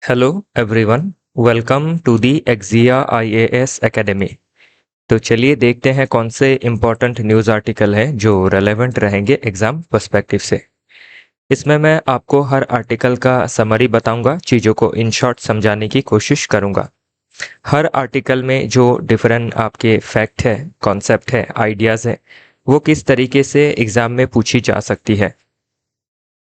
Hello everyone, welcome to the एक्जिया IAS academy. तो चलिए देखते हैं कौन से इम्पोर्टेंट न्यूज़ आर्टिकल हैं जो रेलेवेंट रहेंगे एग्ज़ाम पर्सपेक्टिव से। इसमें मैं आपको हर आर्टिकल का समरी बताऊंगा, चीज़ों को इन शॉर्ट समझाने की कोशिश करूंगा। हर आर्टिकल में जो डिफरेंट आपके फैक्ट है, कॉन्सेप्ट है, आइडियाज़ है, वो किस तरीके से एग्ज़ाम में पूछी जा सकती है,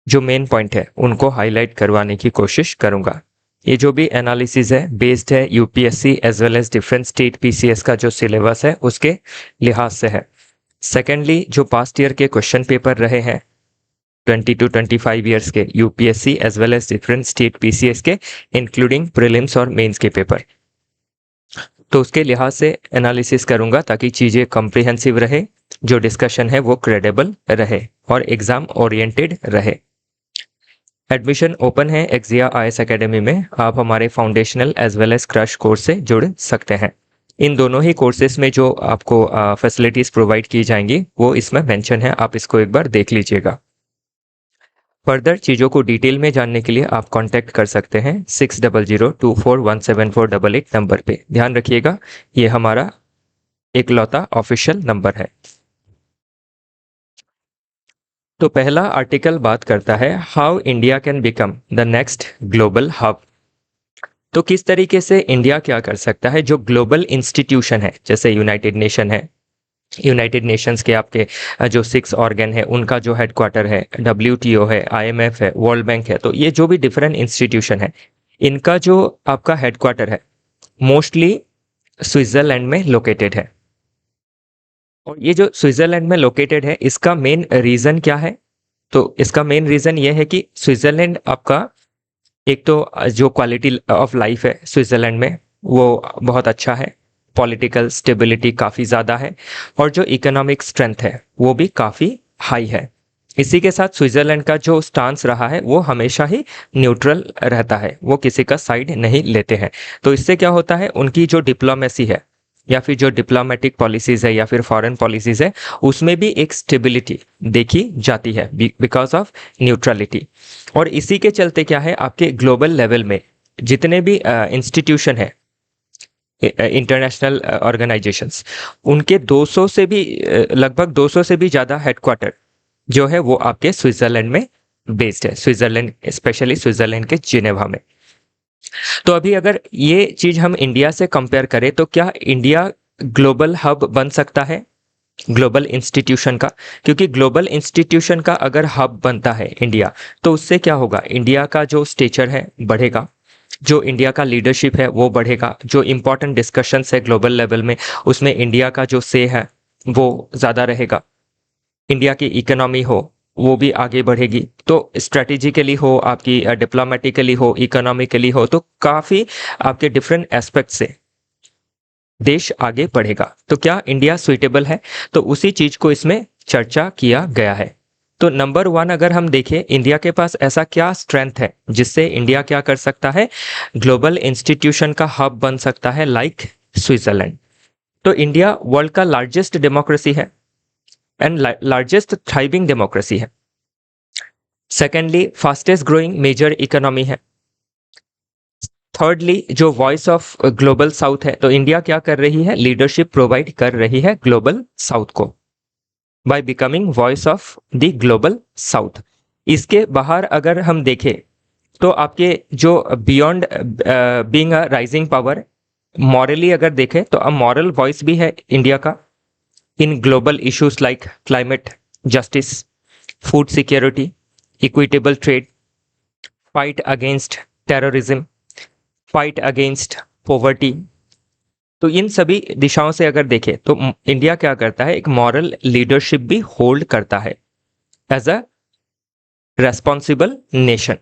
जो मेन पॉइंट है उनको हाईलाइट करवाने की कोशिश करूंगा। ये जो भी एनालिसिस है बेस्ड है UPSC as well as different state PCS का जो सिलेबस है उसके लिहाज से है। सेकेंडली, जो पास्ट ईयर के क्वेश्चन पेपर रहे हैं 20 to 25 ईयर्स के UPSC as well as different state PCS के, इंक्लूडिंग प्रीलिम्स और मेंस के पेपर, तो उसके लिहाज से एनालिसिस करूंगा ताकि चीज़ें कॉम्प्रिहेंसिव रहे, जो डिस्कशन है वो क्रेडिबल रहे और एग्जाम ओरिएंटेड रहे। एडमिशन ओपन है एक्जिया आईएएस एकेडमी में। आप हमारे foundational as well as crash course से जुड़ सकते हैं। इन दोनों ही कोर्सेज में जो आपको फैसिलिटीज़ प्रोवाइड की जाएंगी वो इसमें मेंशन है, आप इसको एक बार देख लीजिएगा। फर्दर चीज़ों को डिटेल में जानने के लिए आप कांटेक्ट कर सकते हैं 6002417488 नंबर पे। ध्यान रखिएगा, ये हमारा इकलौता ऑफिशियल नंबर है। तो पहला आर्टिकल बात करता है how India can become the next global hub. तो किस तरीके से इंडिया क्या कर सकता है, जो ग्लोबल इंस्टीट्यूशन है जैसे यूनाइटेड नेशन है, यूनाइटेड नेशंस के आपके जो 6 ऑर्गन है उनका जो हेडक्वार्टर है, डब्ल्यूटीओ है, आईएमएफ है, वर्ल्ड बैंक है, तो ये जो भी डिफरेंट इंस्टीट्यूशन है इनका जो आपका हेडक्वार्टर है मोस्टली स्विट्जरलैंड में लोकेटेड है। और ये जो स्विट्जरलैंड में लोकेटेड है इसका मेन रीज़न क्या है? तो इसका मेन रीज़न ये है कि स्विट्जरलैंड आपका एक तो जो क्वालिटी ऑफ लाइफ है स्विट्जरलैंड में वो बहुत अच्छा है, पॉलिटिकल स्टेबिलिटी काफ़ी ज़्यादा है और जो इकोनॉमिक स्ट्रेंथ है वो भी काफ़ी हाई है। इसी के साथ स्विट्जरलैंड का जो स्टांस रहा है वो हमेशा ही न्यूट्रल रहता है, वो किसी का साइड नहीं लेते हैं। तो इससे क्या होता है, उनकी जो डिप्लोमेसी है या फिर जो डिप्लोमेटिक पॉलिसीज़ है या फिर फॉरेन पॉलिसीज़ है उसमें भी एक स्टेबिलिटी देखी जाती है बिकॉज ऑफ न्यूट्रलिटी। और इसी के चलते क्या है, आपके ग्लोबल लेवल में जितने भी इंस्टीट्यूशन है, इंटरनेशनल ऑर्गेनाइजेशंस, उनके 200 से भी लगभग 200 से भी ज़्यादा हेडक्वार्टर जो है वो आपके स्विट्जरलैंड में बेस्ड है, स्विट्जरलैंड स्पेशली स्विट्जरलैंड के जिनेवा में। तो अभी अगर ये चीज़ हम इंडिया से कंपेयर करें तो क्या इंडिया ग्लोबल हब बन सकता है ग्लोबल इंस्टीट्यूशन का? क्योंकि ग्लोबल इंस्टीट्यूशन का अगर हब बनता है इंडिया तो उससे क्या होगा, इंडिया का जो स्टेचर है बढ़ेगा, जो इंडिया का लीडरशिप है वो बढ़ेगा, जो इंपॉर्टेंट डिस्कशंस है ग्लोबल लेवल में उसमें इंडिया का जो से है वो ज़्यादा रहेगा, इंडिया की इकोनॉमी हो वो भी आगे बढ़ेगी। तो स्ट्रेटेजिकली हो, आपकी डिप्लोमेटिकली हो, इकोनॉमिकली हो, तो काफ़ी आपके डिफरेंट एस्पेक्ट से देश आगे बढ़ेगा। तो क्या इंडिया सुइटेबल है? तो उसी चीज को इसमें चर्चा किया गया है। तो नंबर 1 अगर हम देखें, इंडिया के पास ऐसा क्या स्ट्रेंथ है जिससे इंडिया क्या कर सकता है, ग्लोबल इंस्टीट्यूशन का हब बन सकता है लाइक स्विट्जरलैंड। तो इंडिया वर्ल्ड का लार्जेस्ट डेमोक्रेसी है एंड लार्जेस्ट थ्राइविंग डेमोक्रेसी है। Secondly, fastest growing major economy है। थर्डली, जो वॉइस ऑफ ग्लोबल साउथ है, तो इंडिया क्या कर रही है, लीडरशिप प्रोवाइड कर रही है ग्लोबल साउथ को by becoming voice of the global south. इसके बाहर अगर हम देखें तो आपके जो beyond being a rising power, morally अगर देखें तो मॉरल वॉइस भी है इंडिया का in global issues like climate justice, food security, equitable trade, fight against terrorism, fight against poverty. तो इन सभी दिशाओं से अगर देखें तो इंडिया क्या करता है, एक मॉरल लीडरशिप भी होल्ड करता है एज अ रेस्पॉन्सिबल नेशन।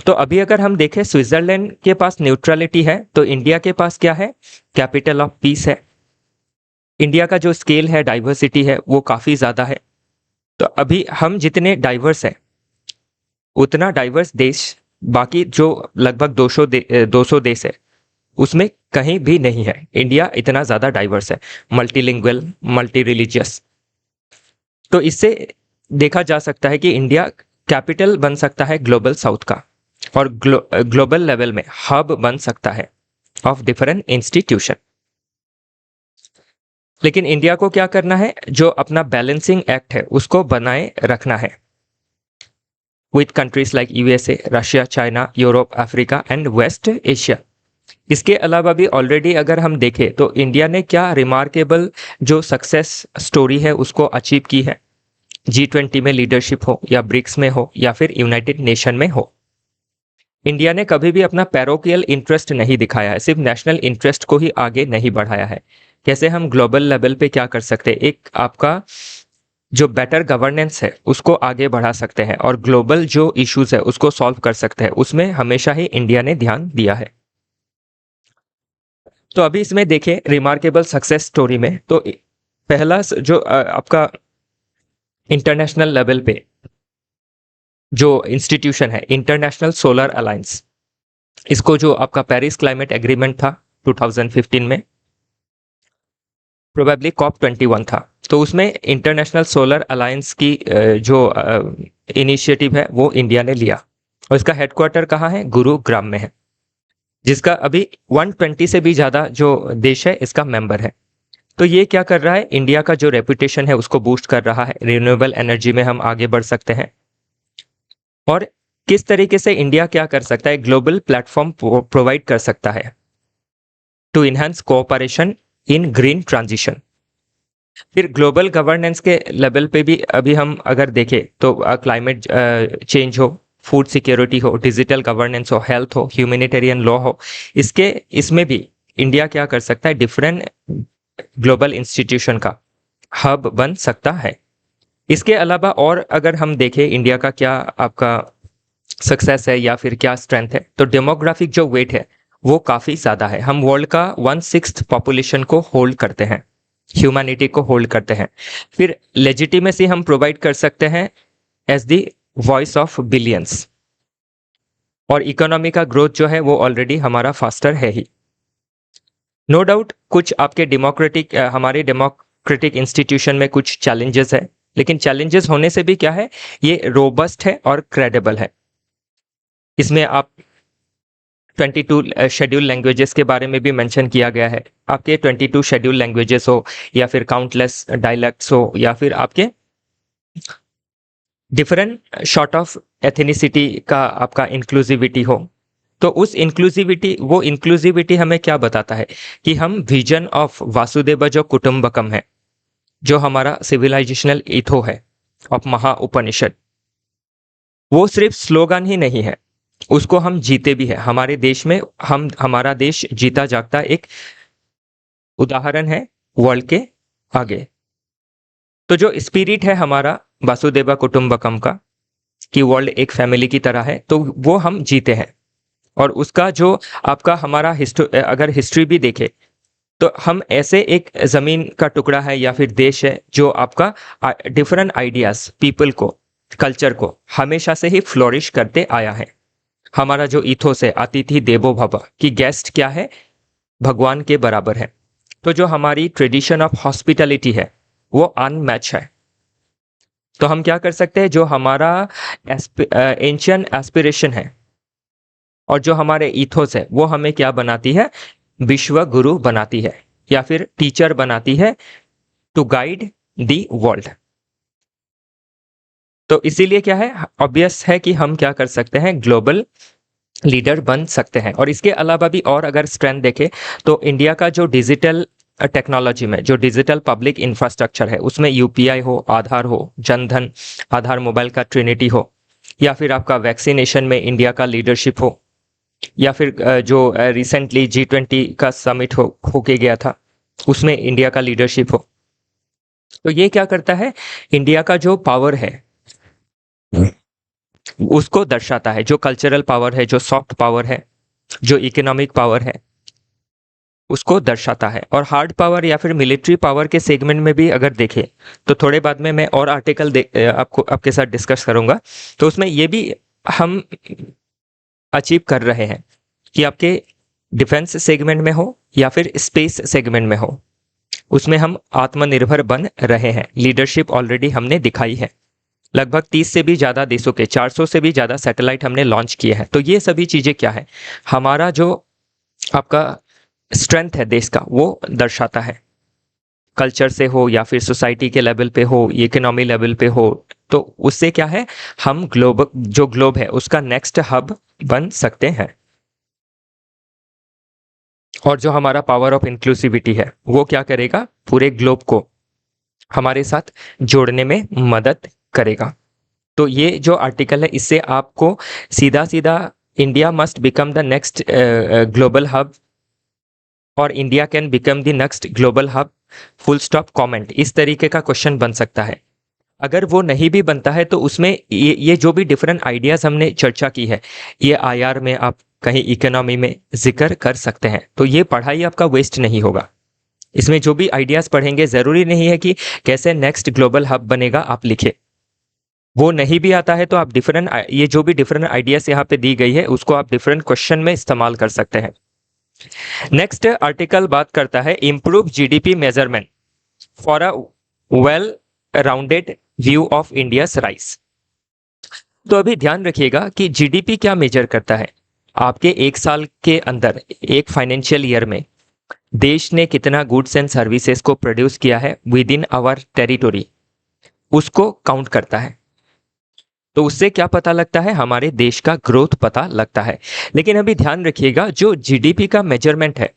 तो अभी अगर हम देखें स्विट्जरलैंड के पास न्यूट्रलिटी है तो इंडिया के पास क्या है, कैपिटल ऑफ पीस है। इंडिया का जो स्केल है, डाइवर्सिटी है, वो काफ़ी ज़्यादा है। तो अभी हम जितने डाइवर्स हैं उतना डाइवर्स देश बाकी जो लगभग 200 देश है उसमें कहीं भी नहीं है। इंडिया इतना ज़्यादा डाइवर्स है, मल्टीलिंगुअल, मल्टी रिलीजियस। तो इससे देखा जा सकता है कि इंडिया कैपिटल बन सकता है ग्लोबल साउथ का। और ग्लोबल लेवल में हब बन सकता है ऑफ डिफरेंट इंस्टीट्यूशन। लेकिन इंडिया को क्या करना है, जो अपना बैलेंसिंग एक्ट है उसको बनाए रखना है with countries like USA, Russia, China, Europe, Africa and West Asia. इसके अलावा भी ऑलरेडी अगर हम देखें तो इंडिया ने क्या रिमार्केबल जो सक्सेस स्टोरी है उसको अचीव की है, G20 में लीडरशिप हो या ब्रिक्स में हो या फिर यूनाइटेड नेशन में हो। इंडिया ने कभी भी अपना पैरोकियल इंटरेस्ट नहीं दिखाया है, सिर्फ नेशनल इंटरेस्ट को ही आगे नहीं बढ़ाया है। कैसे हम ग्लोबल लेवल पे क्या कर सकते हैं, एक आपका जो बेटर गवर्नेंस है उसको आगे बढ़ा सकते हैं और ग्लोबल जो इश्यूज है उसको सॉल्व कर सकते हैं, उसमें हमेशा ही इंडिया ने ध्यान दिया है। तो अभी इसमें देखें रिमार्केबल सक्सेस स्टोरी में, तो पहला जो आपका इंटरनेशनल लेवल पे जो इंस्टीट्यूशन है इंटरनेशनल सोलर अलायंस, इसको जो आपका पेरिस क्लाइमेट एग्रीमेंट था 2015 में, प्रोबेबली COP21 था, तो उसमें इंटरनेशनल सोलर अलायंस की जो इनिशिएटिव है वो इंडिया ने लिया और इसका हेडक्वार्टर कहाँ है, गुरुग्राम में है, जिसका अभी 120 से भी ज़्यादा जो देश है इसका मेंबर है। तो ये क्या कर रहा है, इंडिया का जो रेपुटेशन है उसको बूस्ट कर रहा है, रिन्यूएबल एनर्जी में हम आगे बढ़ सकते हैं। और किस तरीके से इंडिया क्या कर सकता है, ग्लोबल प्लेटफॉर्म प्रोवाइड कर सकता है to enhance cooperation in green transition. फिर ग्लोबल गवर्नेंस के लेवल पे भी अभी हम अगर देखें तो क्लाइमेट चेंज हो, फूड सिक्योरिटी हो, डिजिटल गवर्नेंस हो, हेल्थ हो, ह्यूमैनिटेरियन लॉ हो, इसमें भी इंडिया क्या कर सकता है, डिफरेंट ग्लोबल इंस्टीट्यूशन का हब बन सकता है। इसके अलावा और अगर हम देखें इंडिया का क्या आपका सक्सेस है या फिर क्या स्ट्रेंथ है, तो डेमोग्राफिक जो वेट है वो काफ़ी ज़्यादा है। हम वर्ल्ड का 1/6 पॉपुलेशन को होल्ड करते हैं, ह्यूमैनिटी को होल्ड करते हैं। फिर लेजिटिमेसी हम प्रोवाइड कर सकते हैं as the voice of billions, और इकोनॉमी का ग्रोथ जो है वो ऑलरेडी हमारा फास्टर है ही। नो डाउट कुछ आपके हमारे डेमोक्रेटिक इंस्टीट्यूशन में कुछ चैलेंजेस है, लेकिन चैलेंजेस होने से भी क्या है, ये रोबस्ट है और क्रेडिबल है। इसमें आप 22 शेड्यूल लैंग्वेजेस के बारे में भी मेंशन किया गया है। आपके 22 शेड्यूल लैंग्वेजेस हो या फिर काउंटलेस डायलेक्ट्स हो या फिर आपके डिफरेंट शॉर्ट ऑफ एथेनिसिटी का आपका इंक्लूसिविटी हो, तो उस वो इंक्लूसिविटी हमें क्या बताता है कि हम विजन ऑफ वासुदेव जो कुटुंबकम है, जो हमारा सिविलाइजेशनल इथो है ऑफ महा उपनिषद, वो सिर्फ स्लोगन ही नहीं है, उसको हम जीते भी है। हमारे देश में हमारा देश जीता जागता एक उदाहरण है वर्ल्ड के आगे। तो जो स्पिरिट है हमारा वासुदेवा कुटुंबकम का, कि वर्ल्ड एक फैमिली की तरह है, तो वो हम जीते हैं। और उसका जो आपका हमारा अगर हिस्ट्री भी देखे तो हम ऐसे एक जमीन का टुकड़ा है या फिर देश है जो आपका डिफरेंट आइडियाज, पीपल को, कल्चर को हमेशा से ही फ्लोरिश करते आया है। हमारा जो इथोस है अतिथि देवो भव, कि गेस्ट क्या है, भगवान के बराबर है। तो जो हमारी ट्रेडिशन ऑफ हॉस्पिटैलिटी है वो अनमैच है। तो हम क्या कर सकते हैं, जो हमारा एंशियंट एस्पिरेशन है और जो हमारे इथोस है वो हमें क्या बनाती है, विश्व गुरु बनाती है या फिर टीचर बनाती है टू गाइड दी वर्ल्ड। तो इसीलिए क्या है, ऑब्वियस है कि हम क्या कर सकते हैं, ग्लोबल लीडर बन सकते हैं। और इसके अलावा भी और अगर स्ट्रेंथ देखें तो इंडिया का जो डिजिटल टेक्नोलॉजी में जो डिजिटल पब्लिक इंफ्रास्ट्रक्चर है, उसमें यूपीआई हो, आधार हो, जनधन, आधार मोबाइल का ट्रिनिटी हो, या फिर आपका वैक्सीनेशन में इंडिया का लीडरशिप हो, या फिर जो रिसेंटली G20 का समिट होके गया था उसमें इंडिया का लीडरशिप हो, तो ये क्या करता है, इंडिया का जो पावर है उसको दर्शाता है। जो कल्चरल पावर है, जो सॉफ्ट पावर है, जो इकोनॉमिक पावर है, उसको दर्शाता है। और हार्ड पावर या फिर मिलिट्री पावर के सेगमेंट में भी अगर देखें तो थोड़े बाद में मैं और आर्टिकल आपके साथ डिस्कस करूंगा, तो उसमें ये भी हम अचीव कर रहे हैं कि आपके डिफेंस सेगमेंट में हो या फिर स्पेस सेगमेंट में हो, उसमें हम आत्मनिर्भर बन रहे हैं। लीडरशिप ऑलरेडी हमने दिखाई है। लगभग 30 से भी ज़्यादा देशों के 400 से भी ज़्यादा सैटेलाइट हमने लॉन्च किए हैं। तो ये सभी चीज़ें क्या है, हमारा जो आपका स्ट्रेंथ है देश का, वो दर्शाता है। कल्चर से हो या फिर सोसाइटी के लेवल पे हो, इकोनॉमी लेवल पे हो, तो उससे क्या है, हम ग्लोब है उसका नेक्स्ट हब बन सकते हैं। और जो हमारा पावर ऑफ इंक्लूसिविटी है वो क्या करेगा, पूरे ग्लोब को हमारे साथ जोड़ने में मदद करेगा। तो ये जो आर्टिकल है इससे आपको सीधा सीधा India must become the next global hub और India can become the next global hub full stop comment, इस तरीके का क्वेश्चन बन सकता है। अगर वो नहीं भी बनता है तो उसमें ये जो भी डिफरेंट आइडियाज हमने चर्चा की है, ये आईआर में आप कहीं इकोनॉमी में जिक्र कर सकते हैं। तो ये पढ़ाई आपका वेस्ट नहीं होगा। इसमें जो भी आइडियाज पढ़ेंगे, जरूरी नहीं है कि कैसे नेक्स्ट ग्लोबल हब बनेगा आप लिखे। वो नहीं भी आता है तो आप डिफरेंट, ये जो भी डिफरेंट आइडियाज यहाँ पे दी गई है उसको आप डिफरेंट क्वेश्चन में इस्तेमाल कर सकते हैं। नेक्स्ट आर्टिकल बात करता है improve GDP measurement for a well rounded view of India's rice. तो अभी ध्यान रखिएगा कि जीडीपी क्या मेजर करता है, आपके एक साल के अंदर, एक फाइनेंशियल ईयर में देश ने कितना गुड्स एंड सर्विसेज को प्रोड्यूस किया है विद इन आवर टेरिटोरी, उसको काउंट करता है। तो उससे क्या पता लगता है, हमारे देश का ग्रोथ पता लगता है। लेकिन अभी ध्यान रखिएगा जो जीडीपी का मेजरमेंट है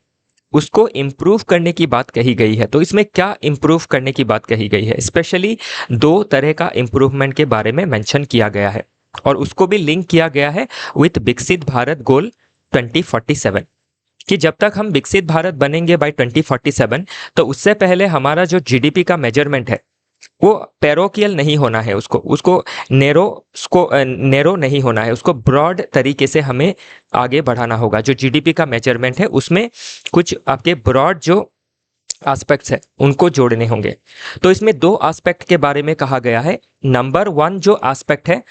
उसको इम्प्रूव करने की बात कही गई है। तो इसमें क्या इम्प्रूव करने की बात कही गई है, स्पेशली दो तरह का इम्प्रूवमेंट के बारे में मेंशन किया गया है और उसको भी लिंक किया गया है विथ विकसित भारत गोल 2047, कि जब तक हम विकसित भारत बनेंगे बाय 2047 तो उससे पहले हमारा जो जीडीपी का मेजरमेंट है वो पैरोकियल नहीं होना है, उसको नैरो नहीं होना है, उसको ब्रॉड तरीके से हमें आगे बढ़ाना होगा। जो जीडीपी का मेजरमेंट है उसमें कुछ आपके ब्रॉड जो एस्पेक्ट्स है उनको जोड़ने होंगे। तो इसमें दो एस्पेक्ट के बारे में कहा गया है। नंबर वन जो एस्पेक्ट है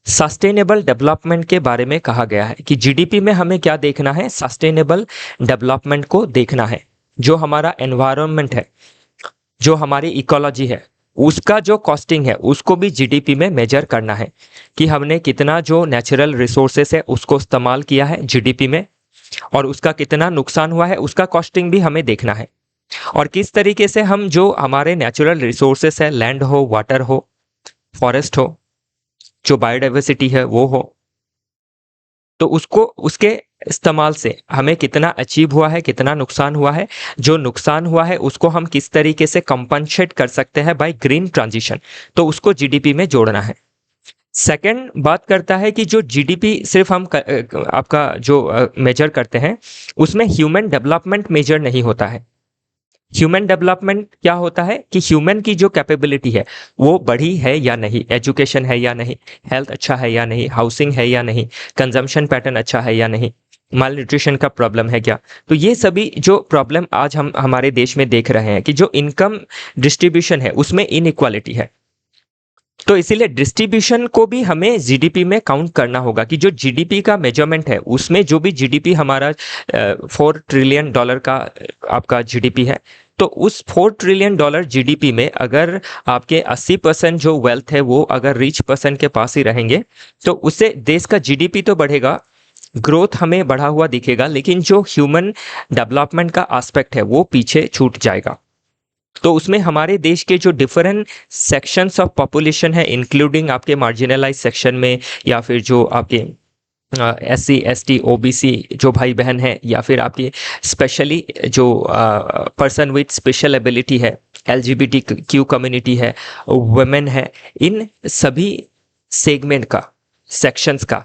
सस्टेनेबल डेवलपमेंट के बारे में कहा गया है कि जीडीपी में हमें क्या देखना है, सस्टेनेबल डेवलपमेंट को देखना है। जो हमारा एनवायरनमेंट है, जो हमारी इकोलॉजी है, उसका जो कॉस्टिंग है उसको भी जीडीपी में मेजर करना है कि हमने कितना जो नेचुरल रिसोर्सेस है उसको इस्तेमाल किया है जीडीपी में और उसका कितना नुकसान हुआ है, उसका कॉस्टिंग भी हमें देखना है। और किस तरीके से हम जो हमारे नेचुरल रिसोर्सेस है, लैंड हो, वाटर हो, फॉरेस्ट हो, जो बायोडाइवर्सिटी है वो हो, तो उसको उसके इस्तेमाल से हमें कितना अचीव हुआ है, कितना नुकसान हुआ है, जो नुकसान हुआ है उसको हम किस तरीके से कंपनसेट कर सकते हैं बाय ग्रीन ट्रांजिशन, तो उसको जीडीपी में जोड़ना है। सेकंड बात करता है कि जो जीडीपी सिर्फ हम आपका जो मेजर करते हैं उसमें ह्यूमन डेवलपमेंट मेजर नहीं होता है। ह्यूमन डेवलपमेंट क्या होता है कि ह्यूमन की जो कैपेबिलिटी है वो बढ़ी है या नहीं, एजुकेशन है या नहीं, हेल्थ अच्छा है या नहीं, हाउसिंग है या नहीं, कंजम्पशन पैटर्न अच्छा है या नहीं, माल न्यूट्रिशन का प्रॉब्लम है क्या। तो ये सभी जो प्रॉब्लम आज हम हमारे देश में देख रहे हैं कि जो इनकम डिस्ट्रीब्यूशन है उसमें इनइक्वालिटी है, तो इसीलिए डिस्ट्रीब्यूशन को भी हमें जीडीपी में काउंट करना होगा कि जो जीडीपी का मेजरमेंट है उसमें जो भी जीडीपी हमारा $4 ट्रिलियन का आपका जीडीपी है, तो उस $4 ट्रिलियन जीडीपी में अगर आपके 80% जो वेल्थ है वो अगर रिच पर्सन के पास ही रहेंगे तो उससे देश का जीडीपी तो बढ़ेगा, ग्रोथ हमें बढ़ा हुआ दिखेगा, लेकिन जो ह्यूमन डेवलपमेंट का एस्पेक्ट है वो पीछे छूट जाएगा। तो उसमें हमारे देश के जो डिफरेंट सेक्शंस ऑफ पॉपुलेशन है, इंक्लूडिंग आपके मार्जिनलाइज सेक्शन में या फिर जो आपके SC ST OBC जो भाई बहन है या फिर आपके स्पेशली जो पर्सन विथ स्पेशल एबिलिटी है, LGBTQ कम्युनिटी है, वुमेन है, इन सभी सेगमेंट का, सेक्शंस का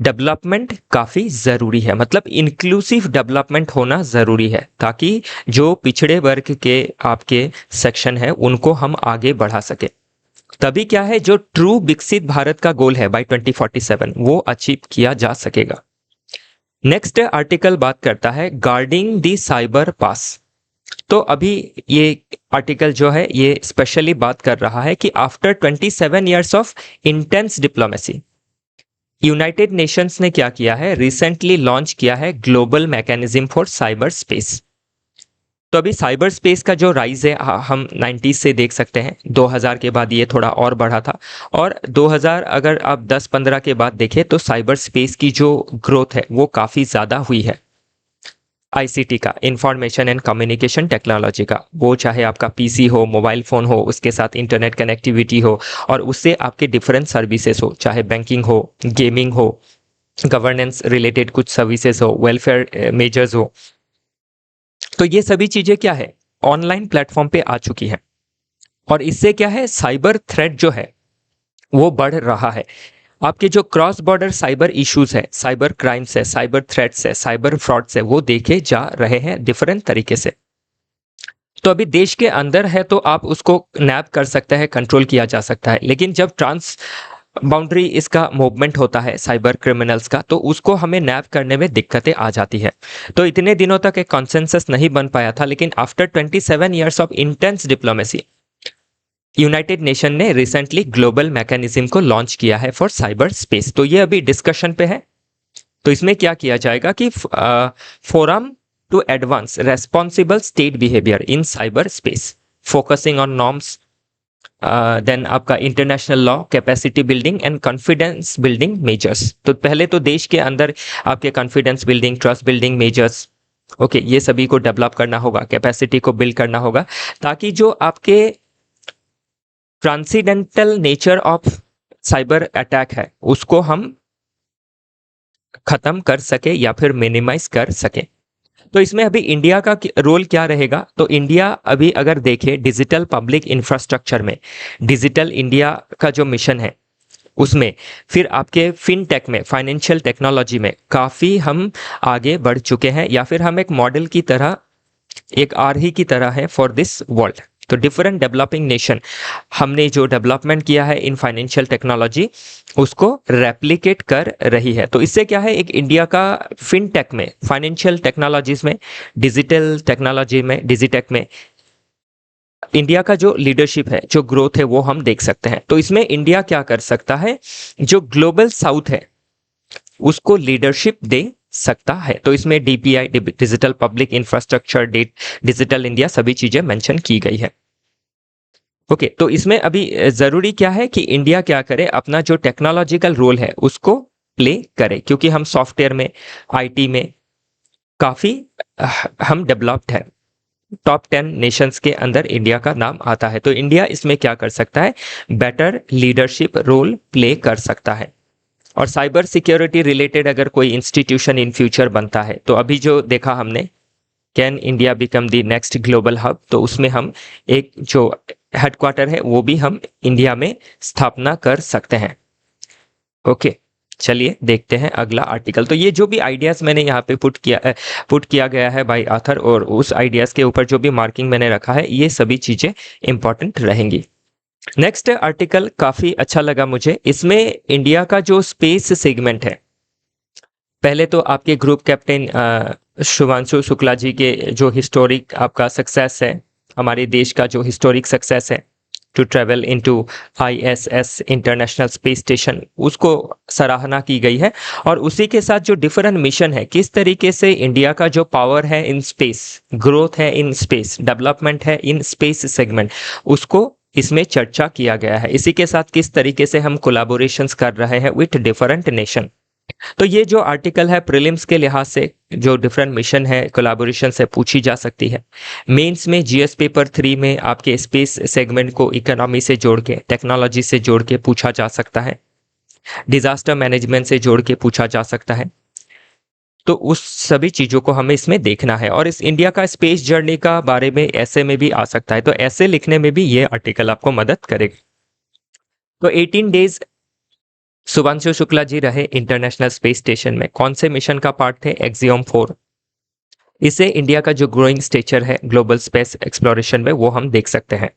डेवलपमेंट काफ़ी ज़रूरी है। मतलब इंक्लूसिव डेवलपमेंट होना ज़रूरी है ताकि जो पिछड़े वर्ग के आपके सेक्शन है उनको हम आगे बढ़ा सके। तभी क्या है, जो ट्रू विकसित भारत का गोल है बाय 2047 वो अचीव किया जा सकेगा। नेक्स्ट आर्टिकल बात करता है गार्डिंग द साइबर पास। तो अभी ये आर्टिकल जो है ये स्पेशली बात कर रहा है कि after 27 years of intense diplomacy, United Nations ने क्या किया है, रिसेंटली लॉन्च किया है global mechanism for cyber space. तो अभी साइबर स्पेस का जो राइज है हम 90s से देख सकते हैं, 2000 के बाद ये थोड़ा और बढ़ा था, और 2000 अगर आप 10-15 के बाद देखें तो साइबर स्पेस की जो ग्रोथ है वो काफ़ी ज़्यादा हुई है। आईसीटी का, इंफॉर्मेशन एंड कम्युनिकेशन टेक्नोलॉजी का, वो चाहे आपका पीसी हो, मोबाइल फ़ोन हो, उसके साथ इंटरनेट कनेक्टिविटी हो, और उससे आपके डिफरेंट सर्विसेज हो, चाहे बैंकिंग हो, गेमिंग हो, गवर्नेंस रिलेटेड कुछ सर्विसेज हो, वेलफेयर मेजर्स हो, तो ये सभी चीज़ें क्या है, ऑनलाइन प्लेटफॉर्म पे आ चुकी हैं। और इससे क्या है, साइबर थ्रेट जो है वो बढ़ रहा है। आपके जो क्रॉस बॉर्डर साइबर इश्यूज है, साइबर क्राइम्स है, साइबर थ्रेट्स है, साइबर फ्रॉड्स है, वो देखे जा रहे हैं डिफरेंट तरीके से। तो अभी देश के अंदर है तो आप उसको नैप कर सकते हैं, कंट्रोल किया जा सकता है, लेकिन जब ट्रांस बाउंड्री इसका मूवमेंट होता है साइबर क्रिमिनल्स का, तो उसको हमें नैप करने में दिक्कतें आ जाती है। तो इतने दिनों तक एक कॉन्सेंसस नहीं बन पाया था, लेकिन after 27 years of intense diplomacy, United nation ने रिसेंटली ग्लोबल मैकेनिज्म को लॉन्च किया है फॉर साइबर स्पेस। तो ये अभी डिस्कशन पे है। तो इसमें क्या किया जाएगा कि forum to advance responsible state behaviour in cyber space, focusing on norms, then आपका international law, capacity building and confidence building measures. तो पहले तो देश के अंदर आपके confidence building, trust building measures, okay, ये सभी को डेवलप करना होगा, कैपेसिटी को बिल्ड करना होगा, ताकि जो आपके transcendental nature of cyber attack है उसको हम खत्म कर सके या फिर मिनिमाइज कर सके। तो इसमें अभी इंडिया का रोल क्या रहेगा, तो इंडिया अभी अगर देखें डिजिटल पब्लिक इंफ्रास्ट्रक्चर में, डिजिटल इंडिया का जो मिशन है उसमें, फिर आपके फिनटेक में, फाइनेंशियल टेक्नोलॉजी में काफ़ी हम आगे बढ़ चुके हैं, या फिर हम एक मॉडल की तरह, एक आर्ही की तरह है फॉर दिस वर्ल्ड। तो डिफरेंट डेवलपिंग नेशन हमने जो डेवलपमेंट किया है इन फाइनेंशियल टेक्नोलॉजी उसको रेप्लिकेट कर रही है। तो इससे क्या है, एक इंडिया का फिनटेक में, फाइनेंशियल टेक्नोलॉजीज में, डिजिटल टेक्नोलॉजी में, डिजिटेक में इंडिया का जो लीडरशिप है, जो ग्रोथ है, वो हम देख सकते हैं। तो इसमें इंडिया क्या कर सकता है, जो ग्लोबल साउथ है उसको लीडरशिप दे सकता है। तो इसमें DPI, digital public infrastructure, digital India, सभी चीजें मेंशन की गई है। ओके, तो इसमें अभी जरूरी क्या है कि इंडिया क्या करे, अपना जो टेक्नोलॉजिकल रोल है उसको प्ले करे, क्योंकि हम सॉफ्टवेयर में, आईटी में काफी हम डेवलप्ड है। टॉप 10 नेशंस के अंदर इंडिया का नाम आता है। तो इंडिया इसमें क्या कर सकता है, बेटर लीडरशिप रोल प्ले कर सकता है। और साइबर सिक्योरिटी रिलेटेड अगर कोई इंस्टीट्यूशन इन फ्यूचर बनता है, तो अभी जो देखा हमने, can India become the next global hub, तो उसमें हम एक जो हेडक्वार्टर है वो भी हम इंडिया में स्थापना कर सकते हैं। ओके, चलिए देखते हैं अगला आर्टिकल। तो ये जो भी आइडियाज मैंने यहाँ पे पुट किया गया है बाय ऑथर, और उस आइडियाज के ऊपर जो भी मार्किंग मैंने रखा है, ये सभी चीजें इंपॉर्टेंट रहेंगी। नेक्स्ट आर्टिकल काफी अच्छा लगा मुझे। इसमें इंडिया का जो स्पेस सेगमेंट है, पहले तो आपके ग्रुप कैप्टन शुभांशु शुक्ला जी के जो हिस्टोरिक आपका सक्सेस है, हमारे देश का जो हिस्टोरिक सक्सेस है to travel into ISS international space station, उसको सराहना की गई है। और उसी के साथ जो डिफरेंट मिशन है, किस तरीके से इंडिया का जो पावर है इन स्पेस, ग्रोथ है इन स्पेस, डेवलपमेंट है इन स्पेस सेगमेंट, उसको इसमें चर्चा किया गया है। इसी के साथ किस तरीके से हम कोलैबोरेशंस कर रहे हैं विथ डिफरेंट नेशन। तो ये जो आर्टिकल है प्रीलिम्स के लिहाज से जो डिफरेंट मिशन है, कोलैबोरेशन से पूछी जा सकती है। मेंस में जीएस पेपर 3 में आपके स्पेस सेगमेंट को इकोनॉमी से जोड़ के, टेक्नोलॉजी से जोड़ के पूछा जा सकता है, डिजास्टर मैनेजमेंट से जोड़ के पूछा जा सकता है। तो उस सभी चीज़ों को हमें इसमें देखना है। और इस इंडिया का स्पेस जर्नी का बारे में ऐसे में भी आ सकता है, तो ऐसे लिखने में भी ये आर्टिकल आपको मदद करेगा। तो 18 डेज शुभांशु शुक्ला जी रहे इंटरनेशनल स्पेस स्टेशन में। कौन से मिशन का पार्ट थे, एक्सियोम 4। इसे इंडिया का जो ग्रोइंग स्टेचर है ग्लोबल स्पेस एक्सप्लोरेशन में, वो हम देख सकते हैं।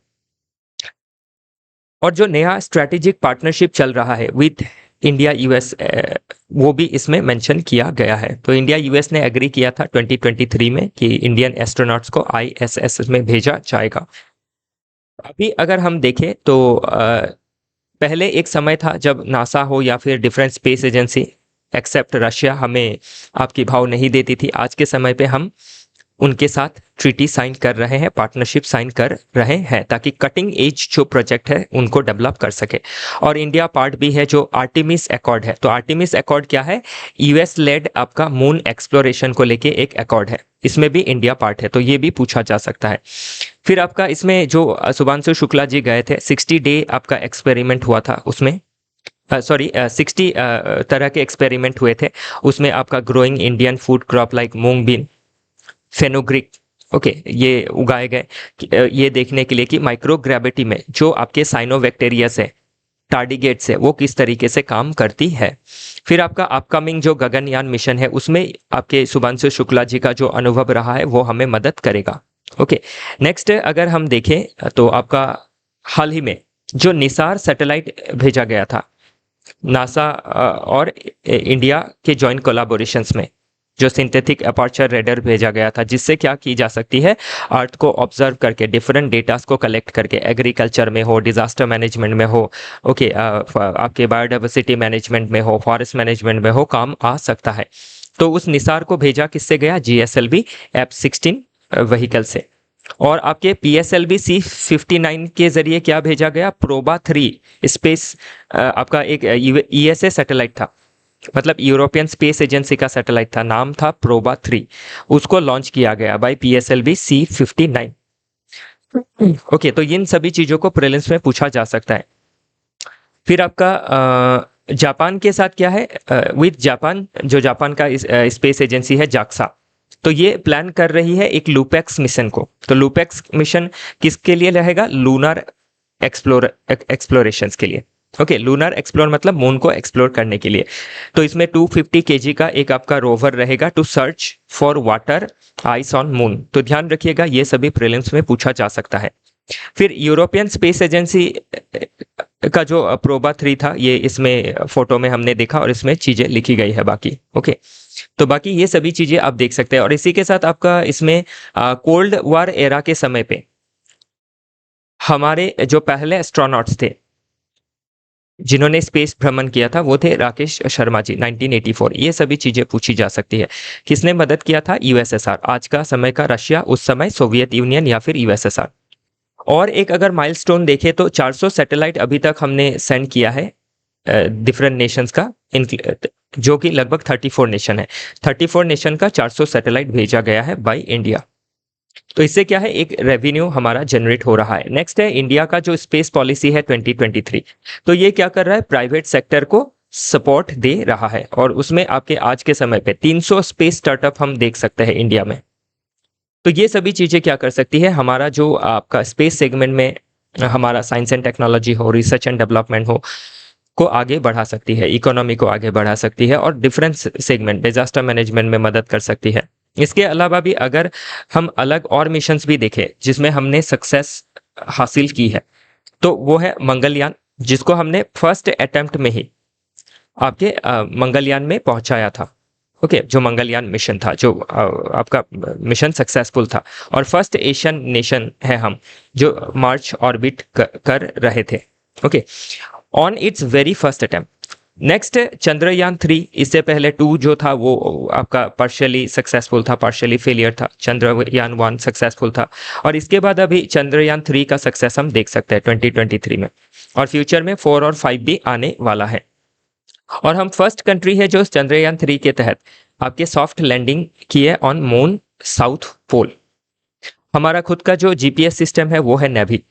और जो नया स्ट्रेटेजिक पार्टनरशिप चल रहा है विद इंडिया यूएस, वो भी इसमें मेंशन किया गया है। तो इंडिया यूएस ने एग्री किया था 2023 में कि इंडियन एस्ट्रोनॉट्स को आईएसएस में भेजा जाएगा। अभी अगर हम देखें तो पहले एक समय था जब नासा हो या फिर different space agency except Russia हमें आपकी भाव नहीं देती थी। आज के समय पे हम उनके साथ ट्रीटी साइन कर रहे हैं, पार्टनरशिप साइन कर रहे हैं, ताकि कटिंग एज जो प्रोजेक्ट है उनको डेवलप कर सके। और इंडिया पार्ट भी है जो आर्टिमिस अकॉर्ड है। तो आर्टिमिस अकॉर्ड क्या है? यूएस लेड आपका मून एक्सप्लोरेशन को लेके एक अकॉर्ड है, इसमें भी इंडिया पार्ट है, तो ये भी पूछा जा सकता है। फिर आपका इसमें जो शुभांशु शुक्ला जी गए थे, 60 डे आपका एक्सपेरिमेंट हुआ था, उसमें 60 तरह के एक्सपेरिमेंट हुए थे। उसमें आपका growing Indian food crop like moong bean, fenugreek, okay, ये उगाए गए ये देखने के लिए कि माइक्रोग्रेविटी में जो आपके साइनोबैक्टीरियस है, टार्डिगेट्स है, वो किस तरीके से काम करती है। फिर आपका अपकमिंग जो गगनयान मिशन है, उसमें आपके शुभांशु शुक्ला जी का जो अनुभव रहा है वो हमें मदद करेगा। ओके, नेक्स्ट अगर हम देखें तो आपका हाल ही में जो निसार सैटेलाइट भेजा गया था नासा और इंडिया के जॉइंट कोलाबोरेशंस में, जो सिंथेटिक अपर्चर रेडर भेजा गया था, जिससे क्या की जा सकती है, अर्थ को ऑब्जर्व करके डिफरेंट डेटास को कलेक्ट करके एग्रीकल्चर में हो, डिजास्टर मैनेजमेंट में हो, ओके, आपके बायोडाइवर्सिटी मैनेजमेंट में हो, फॉरेस्ट मैनेजमेंट में हो, काम आ सकता है। तो उस निसार को भेजा किससे गया? GSLV F-16 व्हीकल से। और आपके PSLV C-59 के जरिए क्या भेजा गया? प्रोबा 3 स्पेस आपका एक ESA सैटेलाइट था, मतलब यूरोपियन स्पेस एजेंसी का सैटेलाइट था, नाम था प्रोबा 3, उसको लॉन्च किया गया बाय PSLV C-59। ओके, तो इन सभी चीजों को प्रीलिम्स में पूछा जा सकता है। फिर आपका जापान के साथ क्या है? विद जापान, जो जापान का स्पेस एजेंसी है जाक्सा, तो ये प्लान कर रही है एक लूपेक्स मिशन को। तो लूपेक्स मिशन किसके लिए रहेगा? लूनर एक्सप्लोरेशंस के लिए। ओके, लूनर एक्सप्लोर मतलब मून को एक्सप्लोर करने के लिए। तो इसमें 250 kg का एक आपका रोवर रहेगा to search for water ice on moon. तो ध्यान रखिएगा, ये सभी प्रीलिम्स में पूछा जा सकता है। फिर यूरोपियन स्पेस एजेंसी का जो प्रोबा 3 था, ये इसमें फोटो में हमने देखा और इसमें चीजें लिखी गई है बाकी। ओके, तो बाकी ये सभी चीजें आप देख सकते हैं। और इसी के साथ आपका इसमें कोल्ड वॉर एरा के समय पे हमारे जो पहले एस्ट्रोनॉट्स थे जिन्होंने स्पेस भ्रमण किया था, वो थे राकेश शर्मा जी, 1984। ये सभी चीजें पूछी जा सकती है। किसने मदद किया था? USSR, आज का समय का रशिया, उस समय सोवियत यूनियन या फिर USSR। और एक अगर माइलस्टोन देखें तो 400 सैटेलाइट अभी तक हमने सेंड किया है डिफरेंट नेशंस का, जो कि लगभग 34 नेशन है। 34 नेशन का 400 सैटेलाइट भेजा गया है बाय इंडिया। तो इससे क्या है, एक रेवेन्यू हमारा जनरेट हो रहा है। नेक्स्ट है इंडिया का जो स्पेस पॉलिसी है 2023। तो ये क्या कर रहा है? प्राइवेट सेक्टर को सपोर्ट दे रहा है, और उसमें आपके आज के समय पे 300 स्पेस स्टार्टअप हम देख सकते हैं इंडिया में। तो ये सभी चीजें क्या कर सकती है, हमारा जो आपका स्पेस सेगमेंट में हमारा साइंस एंड टेक्नोलॉजी हो, रिसर्च एंड डेवलपमेंट हो, को आगे बढ़ा सकती है, इकोनॉमी को आगे बढ़ा सकती है, और डिफरेंट सेगमेंट डिजास्टर मैनेजमेंट में मदद कर सकती है। इसके अलावा भी अगर हम अलग और मिशंस भी देखें जिसमें हमने सक्सेस हासिल की है, तो वो है मंगलयान, जिसको हमने फर्स्ट अटेम्प्ट में ही आपके मंगलयान में पहुंचाया था। ओके, जो मंगलयान मिशन था, जो आपका मिशन सक्सेसफुल था, और फर्स्ट एशियन नेशन है हम जो मार्च ऑर्बिट कर रहे थे। Okay, on it's very first attempt. Next Chandrayaan 3, इससे पहले 2 जो था वो आपका पार्शियली सक्सेसफुल था, पार्शियली फेलियर था। चंद्रयान 1 सक्सेसफुल था, और इसके बाद अभी चंद्रयान 3 का सक्सेस हम देख सकते हैं 2023 में, और फ्यूचर में 4 और 5 भी आने वाला है। और हम फर्स्ट कंट्री है जो चंद्रयान 3 के तहत आपके सॉफ्ट लैंडिंग की है ऑन मून साउथ पोल। हमारा खुद का जो GPS सिस्टम है वो है नेवी।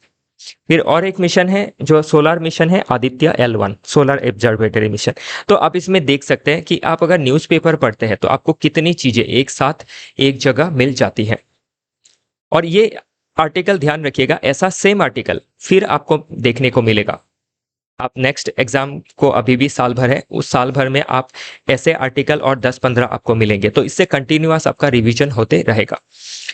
फिर और एक मिशन है जो सोलर मिशन है, Aditya L1 solar observatory mission. तो आप इसमें देख सकते हैं कि आप अगर न्यूज़पेपर पढ़ते हैं तो आपको कितनी चीजें एक साथ एक जगह मिल जाती हैं। और ये आर्टिकल ध्यान रखिएगा, ऐसा सेम आर्टिकल फिर आपको देखने को मिलेगा। आप नेक्स्ट एग्जाम को अभी भी साल भर है, उस साल भर में आप ऐसे आर्टिकल और 10-15 आपको मिलेंगे, तो इससे कंटिन्यूअस आपका रिवीजन होते रहेगा।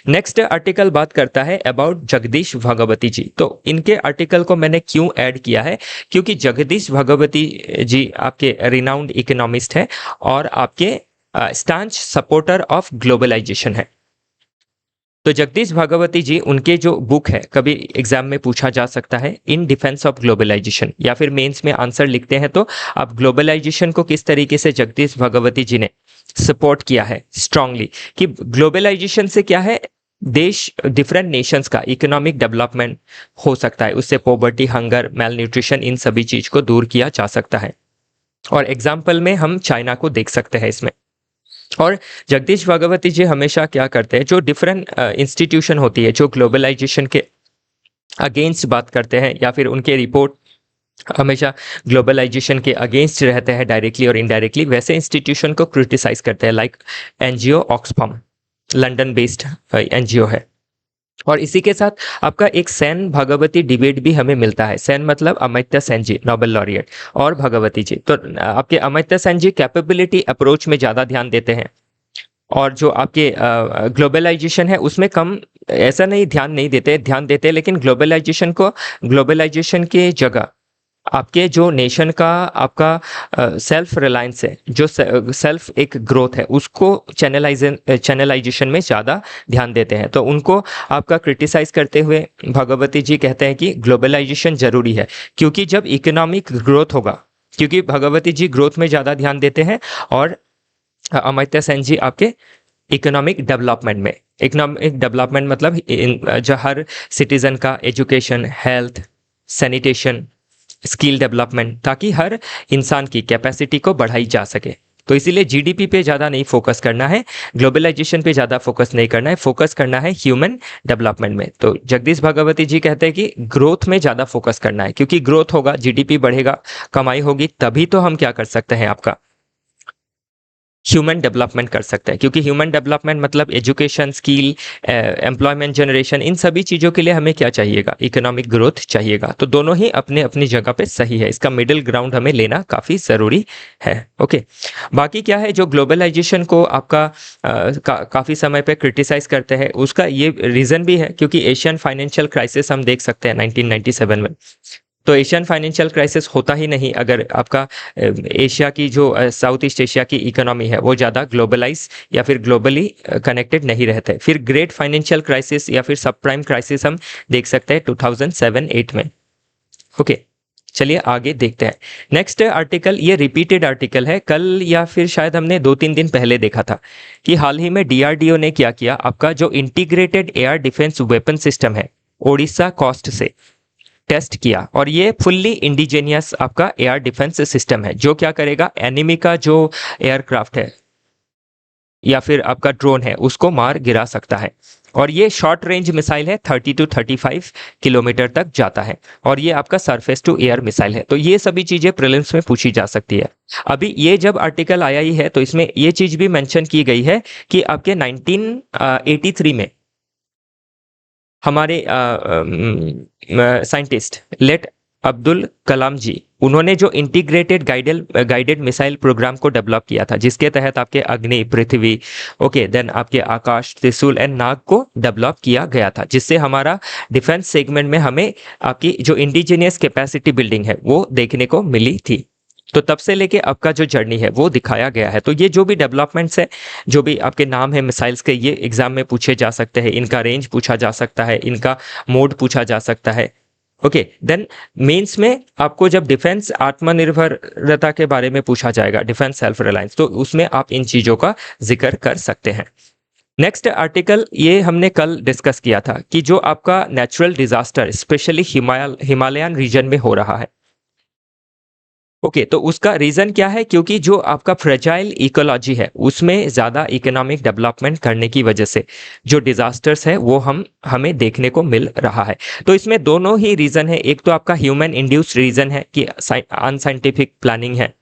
नेक्स्ट आर्टिकल बात करता है अबाउट जगदीश भगवती जी। तो इनके आर्टिकल को मैंने क्यों ऐड किया है, क्योंकि जगदीश भगवती जी आपके रिनाउंड इकोनॉमिस्ट है और आपके स्टांच सपोर्टर ऑफ ग्लोबलाइजेशन है। तो जगदीश भगवती जी, उनके जो बुक है, कभी एग्जाम में पूछा जा सकता है, इन डिफेंस ऑफ ग्लोबलाइजेशन, या फिर मेंस में आंसर लिखते हैं तो आप ग्लोबलाइजेशन को किस तरीके से जगदीश भगवती जी ने सपोर्ट किया है स्ट्रांगली, कि ग्लोबलाइजेशन से क्या है, देश डिफरेंट नेशंस का इकोनॉमिक डेवलपमेंट हो सकता है, उससे पॉवर्टी, हंगर, मेल न्यूट्रिशन, इन सभी चीज को दूर किया जा सकता है। और एग्जाम्पल में हम चाइना को देख सकते हैं इसमें। और जगदीश भगवती जी हमेशा क्या करते हैं, जो डिफरेंट इंस्टीट्यूशन होती है जो ग्लोबलाइजेशन के अगेंस्ट बात करते हैं, या फिर उनके रिपोर्ट हमेशा ग्लोबलाइजेशन के अगेंस्ट रहते हैं डायरेक्टली और इनडायरेक्टली, वैसे इंस्टीट्यूशन को क्रिटिसाइज करते हैं। Like NGO Oxfam, London based NGO है। और इसी के साथ आपका एक सेन भगवती डिबेट भी हमें मिलता है। सेन मतलब अमर्त्य सेन जी, नोबेल लॉरिएट, और भगवती जी। तो आपके अमर्त्य सेन जी कैपेबिलिटी अप्रोच में ज़्यादा ध्यान देते हैं, और जो आपके ग्लोबलाइजेशन है उसमें कम, ऐसा नहीं ध्यान नहीं देते, ध्यान देते हैं, लेकिन ग्लोबलाइजेशन के जगह आपके जो नेशन का आपका सेल्फ रिलायंस है, जो सेल्फ एक ग्रोथ है, उसको चैनलाइजेशन में ज़्यादा ध्यान देते हैं। तो उनको आपका क्रिटिसाइज करते हुए भगवती जी कहते हैं कि ग्लोबलाइजेशन ज़रूरी है, क्योंकि जब इकोनॉमिक ग्रोथ होगा, क्योंकि भगवती जी ग्रोथ में ज़्यादा ध्यान देते हैं, और अमर्त्य सेन जी आपके इकोनॉमिक डेवलपमेंट में। इकोनॉमिक डेवलपमेंट मतलब जो हर सिटीजन का education, health, sanitation, skill development, ताकि हर इंसान की कैपेसिटी को बढ़ाई जा सके। तो इसीलिए जीडीपी पे ज़्यादा नहीं फोकस करना है, ग्लोबलाइजेशन पे ज़्यादा फोकस नहीं करना है, फोकस करना है ह्यूमन डेवलपमेंट में। तो जगदीश भगवती जी कहते हैं कि ग्रोथ में ज़्यादा फोकस करना है, क्योंकि ग्रोथ होगा, जीडीपी बढ़ेगा, कमाई होगी, तभी तो हम क्या कर सकते हैं, आपका ह्यूमन डेवलपमेंट कर सकते हैं। क्योंकि ह्यूमन डेवलपमेंट मतलब एजुकेशन, स्किल, एम्प्लॉयमेंट जनरेशन, इन सभी चीज़ों के लिए हमें क्या चाहिएगा, इकोनॉमिक ग्रोथ चाहिएगा। तो दोनों ही अपने अपनी जगह पे सही है, इसका मिडिल ग्राउंड हमें लेना काफ़ी ज़रूरी है। ओके, बाकी क्या है, जो ग्लोबलाइजेशन को आपका काफ़ी समय पे क्रिटिसाइज करते हैं, उसका ये रीज़न भी है, क्योंकि एशियन फाइनेंशियल क्राइसिस हम देख सकते हैं 1997 में। तो एशियन फाइनेंशियल क्राइसिस होता ही नहीं अगर आपका एशिया की जो साउथ ईस्ट एशिया की इकोनॉमी है वो ज़्यादा ग्लोबलाइज या फिर ग्लोबली कनेक्टेड नहीं रहते। फिर ग्रेट फाइनेंशियल क्राइसिस या फिर सब प्राइम क्राइसिस हम देख सकते हैं 2007-8 में। ओके, चलिए आगे देखते हैं। नेक्स्ट आर्टिकल, ये रिपीटेड आर्टिकल है, कल या फिर शायद हमने 2-3 दिन पहले देखा था कि हाल ही में डीआरडीओ ने क्या किया, आपका जो integrated air defence weapon system है ओडिशा कोस्ट से टेस्ट किया। और ये फुल्ली इंडिजेनियस आपका एयर डिफेंस सिस्टम है, जो क्या करेगा, एनिमी का जो एयरक्राफ्ट है या फिर आपका ड्रोन है उसको मार गिरा सकता है। और ये शॉर्ट रेंज मिसाइल है, 30 to 35 किलोमीटर तक जाता है, और ये आपका सरफेस टू एयर मिसाइल है। तो ये सभी चीज़ें प्रीलिम्स में पूछी जा सकती है। अभी ये जब आर्टिकल आया ही है तो इसमें ये चीज़ भी मेंशन की गई है कि आपके 1983 में हमारे साइंटिस्ट लेट अब्दुल कलाम जी, उन्होंने जो इंटीग्रेटेड गाइडेड मिसाइल प्रोग्राम को डेवलप किया था, जिसके तहत आपके अग्नि, पृथ्वी, ओके, देन आपके आकाश, त्रिशूल एंड नाग को डेवलप किया गया था, जिससे हमारा डिफेंस सेगमेंट में हमें आपकी जो इंडिजिनियस कैपेसिटी बिल्डिंग है वो देखने को मिली थी। तो तब से लेके अब का जो जर्नी है वो दिखाया गया है। तो ये जो भी डेवलपमेंट्स है, जो भी आपके नाम है मिसाइल्स के, ये एग्जाम में पूछे जा सकते हैं, इनका रेंज पूछा जा सकता है, इनका मोड पूछा जा सकता है। ओके, देन मेंस में आपको जब डिफेंस आत्मनिर्भरता के बारे में पूछा जाएगा, डिफेंस सेल्फ रिलायंस, तो उसमें आप इन चीज़ों का जिक्र कर सकते हैं। नेक्स्ट आर्टिकल, ये हमने कल डिस्कस किया था कि जो आपका natural disaster specially Himalayan region में हो रहा है। ओके, तो उसका रीज़न क्या है, क्योंकि जो आपका फ्रेजाइल इकोलॉजी है उसमें ज़्यादा इकोनॉमिक डेवलपमेंट करने की वजह से जो डिज़ास्टर्स है वो हमें देखने को मिल रहा है। तो इसमें दोनों ही रीज़न है, एक तो आपका ह्यूमन इंड्यूस्ड रीज़न है कि अनसाइंटिफिक प्लानिंग है,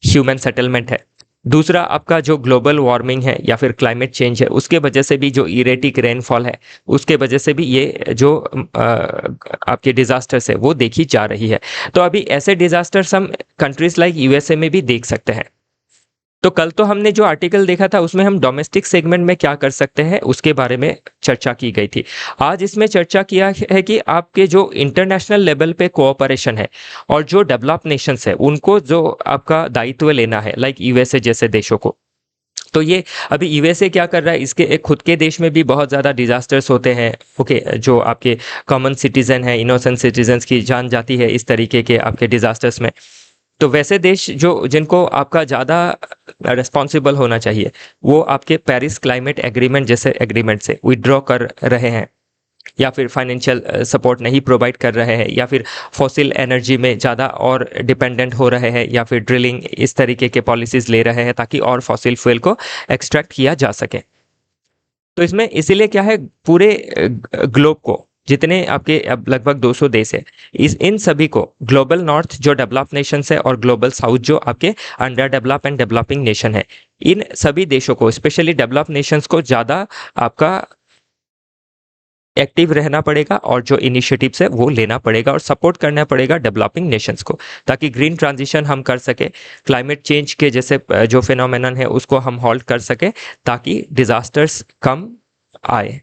ह्यूमन सेटलमेंट है। दूसरा आपका जो ग्लोबल वार्मिंग है या फिर क्लाइमेट चेंज है, उसके वजह से भी जो इरेटिक रेनफॉल है, उसके वजह से भी ये जो आपके डिजास्टर्स है वो देखी जा रही है। तो अभी ऐसे डिजास्टर्स हम कंट्रीज लाइक यूएसए में भी देख सकते हैं। तो कल तो हमने जो आर्टिकल देखा था उसमें हम डोमेस्टिक सेगमेंट में क्या कर सकते हैं उसके बारे में चर्चा की गई थी। आज इसमें चर्चा किया है कि आपके जो इंटरनेशनल लेवल पे कोऑपरेशन है और जो डेवलप नेशंस है उनको जो आपका दायित्व लेना है, लाइक यूएसए जैसे देशों को। तो ये अभी यूएसए क्या कर रहा है, इसके एक खुद के देश में भी बहुत ज़्यादा डिजास्टर्स होते हैं। ओके, जो आपके कॉमन सिटीजन है, इनोसेंट सिटीजन्स की जान जाती है इस तरीके के आपके डिजास्टर्स में। तो वैसे देश जो जिनको आपका ज़्यादा रिस्पॉन्सिबल होना चाहिए, वो आपके पेरिस क्लाइमेट एग्रीमेंट जैसे एग्रीमेंट से विड्रॉ कर रहे हैं, या फिर फाइनेंशियल सपोर्ट नहीं प्रोवाइड कर रहे हैं, या फिर फॉसिल एनर्जी में ज़्यादा और डिपेंडेंट हो रहे हैं, या फिर ड्रिलिंग इस तरीके के पॉलिसीज़ ले रहे हैं ताकि और फॉसिल फ्यूल को एक्सट्रैक्ट किया जा सके। तो इसमें इसीलिए क्या है, पूरे ग्लोब को, जितने आपके अब लगभग 200 देश है, इस इन सभी को ग्लोबल नॉर्थ जो डेवलप नेशंस है और ग्लोबल साउथ जो आपके under develop and developing nation है, इन सभी देशों को, स्पेशली डेवलप नेशंस को ज़्यादा आपका एक्टिव रहना पड़ेगा और जो इनिशिएटिव्स है वो लेना पड़ेगा और सपोर्ट करना पड़ेगा डेवलपिंग नेशंस को, ताकि ग्रीन ट्रांजिशन हम कर सके, क्लाइमेट चेंज के जैसे जो फिनोमेनन है उसको हम हॉल्ट कर सके, ताकि डिजास्टर्स कम आए।